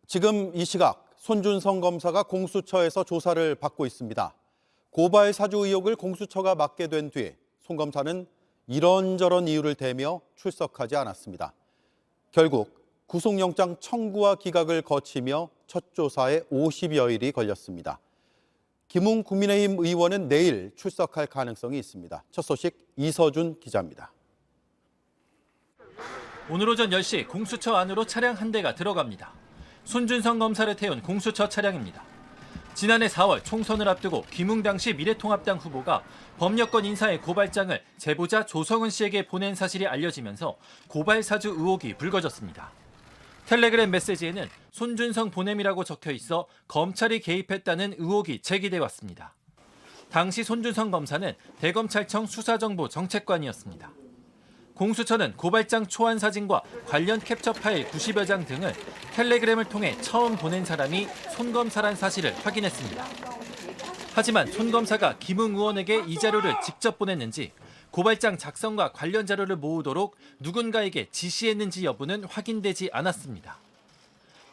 지금 이 시각 손준성 검사가 공수처에서 조사를 받고 있습니다. 고발 사주 의혹을 공수처가 맡게 된 뒤 손 검사는 이런저런 이유를 대며 출석하지 않았습니다. 결국 구속영장 청구와 기각을 거치며 첫 조사에 50여일이 걸렸습니다. 김웅 국민의힘 의원은 내일 출석할 가능성이 있습니다. 첫 소식 이서준 기자입니다. 오늘 오전 10시 공수처 안으로 차량 한 대가 들어갑니다. 손준성 검사를 태운 공수처 차량입니다. 지난해 4월 총선을 앞두고 김웅 당시 미래통합당 후보가 법여권 인사의 고발장을 제보자 조성은 씨에게 보낸 사실이 알려지면서 고발 사주 의혹이 불거졌습니다. 텔레그램 메시지에는 손준성 보냄이라고 적혀 있어 검찰이 개입했다는 의혹이 제기돼 왔습니다. 당시 손준성 검사는 대검찰청 수사정보 정책관이었습니다. 공수처는 고발장 초안 사진과 관련 캡처 파일 90여 장 등을 텔레그램을 통해 처음 보낸 사람이 손 검사란 사실을 확인했습니다. 하지만 손 검사가 김웅 의원에게 이 자료를 직접 보냈는지, 고발장 작성과 관련 자료를 모으도록 누군가에게 지시했는지 여부는 확인되지 않았습니다.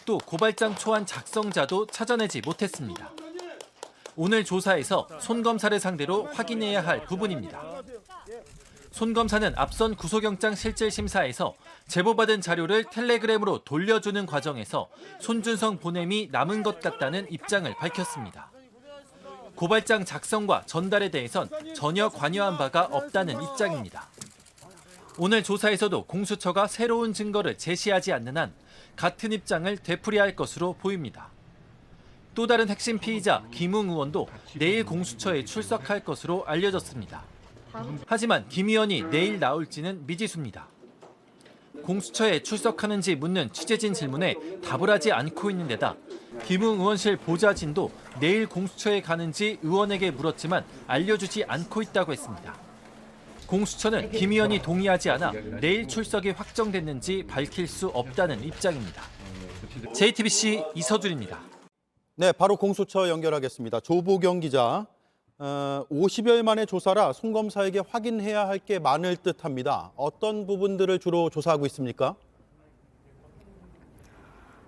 또 고발장 초안 작성자도 찾아내지 못했습니다. 오늘 조사에서 손 검사를 상대로 확인해야 할 부분입니다. 손 검사는 앞선 구속영장 실질심사에서 제보받은 자료를 텔레그램으로 돌려주는 과정에서 손준성 보냄이 남은 것 같다는 입장을 밝혔습니다. 고발장 작성과 전달에 대해선 전혀 관여한 바가 없다는 입장입니다. 오늘 조사에서도 공수처가 새로운 증거를 제시하지 않는 한 같은 입장을 되풀이할 것으로 보입니다. 또 다른 핵심 피의자 김웅 의원도 내일 공수처에 출석할 것으로 알려졌습니다. 하지만 김 의원이 내일 나올지는 미지수입니다. 공수처에 출석하는지 묻는 취재진 질문에 답을 하지 않고 있는 데다 김웅 의원실 보좌진도 내일 공수처에 가는지 의원에게 물었지만 알려주지 않고 있다고 했습니다. 공수처는 김 의원이 동의하지 않아 내일 출석이 확정됐는지 밝힐 수 없다는 입장입니다. JTBC 이서준입니다. 네, 바로 공수처 연결하겠습니다. 조보경 기자. 50여일 만의 조사라 손 검사에게 확인해야 할 게 많을 듯합니다. 어떤 부분들을 주로 조사하고 있습니까?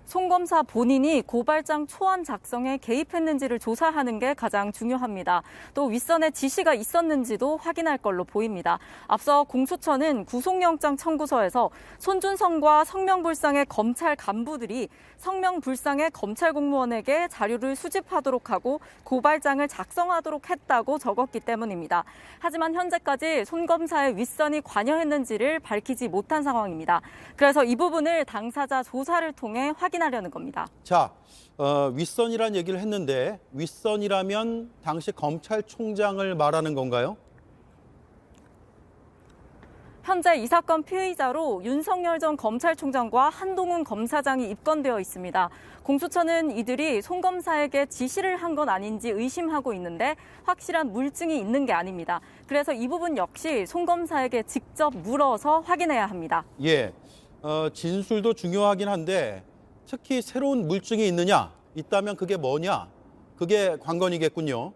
손 검사 본인이 고발장 초안 작성에 개입했는지를 조사하는 게 가장 중요합니다. 또 윗선에 지시가 있었는지도 확인할 걸로 보입니다. 앞서 공수처는 구속영장 청구서에서 손준성과 성명불상의 검찰 간부들이 성명불상의 검찰 공무원에게 자료를 수집하도록 하고 고발장을 작성하도록 했다고 적었기 때문입니다. 하지만 현재까지 손 검사의 윗선이 관여했는지를 밝히지 못한 상황입니다. 그래서 이 부분을 당사자 조사를 통해 확인하려는 겁니다. 자, 윗선이란 얘기를 했는데 윗선이라면 당시 검찰총장을 말하는 건가요? 현재 이 사건 피의자로 윤석열 전 검찰총장과 한동훈 검사장이 입건되어 있습니다. 공수처는 이들이 손 검사에게 지시를 한 건 아닌지 의심하고 있는데 확실한 물증이 있는 게 아닙니다. 그래서 이 부분 역시 손 검사에게 직접 물어서 확인해야 합니다. 예, 진술도 중요하긴 한데 특히 새로운 물증이 있다면 그게 뭐냐? 그게 관건이겠군요.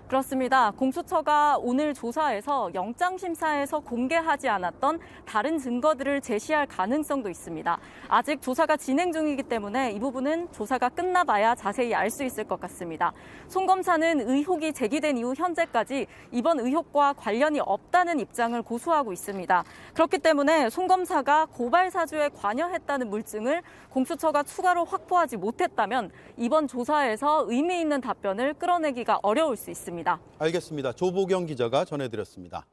그렇습니다. 공수처가 오늘 조사에서 영장심사에서 공개하지 않았던 다른 증거들을 제시할 가능성도 있습니다. 아직 조사가 진행 중이기 때문에 이 부분은 조사가 끝나봐야 자세히 알 수 있을 것 같습니다. 손 검사는 의혹이 제기된 이후 현재까지 이번 의혹과 관련이 없다는 입장을 고수하고 있습니다. 그렇기 때문에 손 검사가 고발 사주에 관여했다는 물증을 공수처가 추가로 확보하지 못했다면 이번 조사에서 의미 있는 답변을 끌어내기가 어려울 수 있습니다. 알겠습니다. 조보경 기자가 전해드렸습니다.